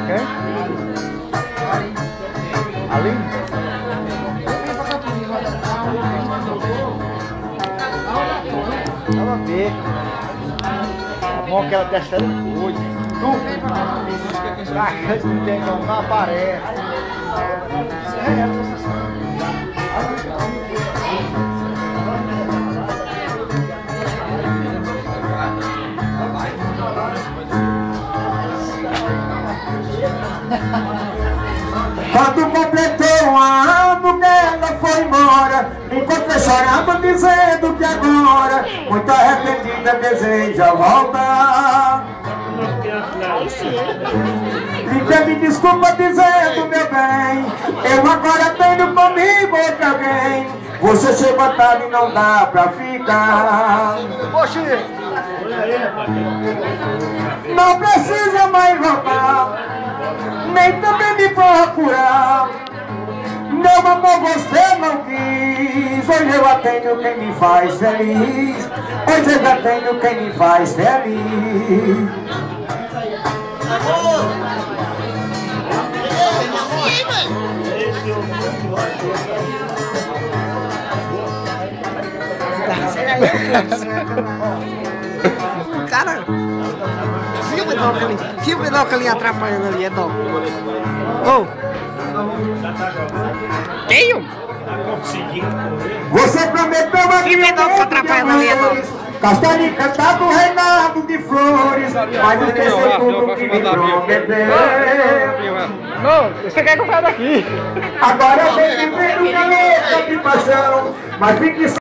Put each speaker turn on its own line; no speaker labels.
Quem? Ali? Ela vê. Bom que ela desce coisa. Tu? Tá achando que não tem como, não aparece.
Quando completou um ano que ela foi embora, me encontrei chorando dizendo que agora, muito arrependida, deseja voltar. Me pede desculpa dizendo, meu bem, eu agora tenho comigo outro alguém. Você chega tarde e não dá pra ficar. Não precisa mais voltar, nem também me procurar. Meu amor, você não quis. Hoje eu já tenho quem me faz feliz. Hoje eu já tenho quem me faz feliz.
Cara, filme não que ele atrapalhando ali, é não. Oh! Tenho!
Você prometeu uma
filme não que atrapalhando ali, é não.
Castanho encantado, reinado de flores, mas não esqueceu tudo que me prometeu.
Não, você quer que eu saia daqui?
Agora eu venho vivendo uma letra de paixão, mas fique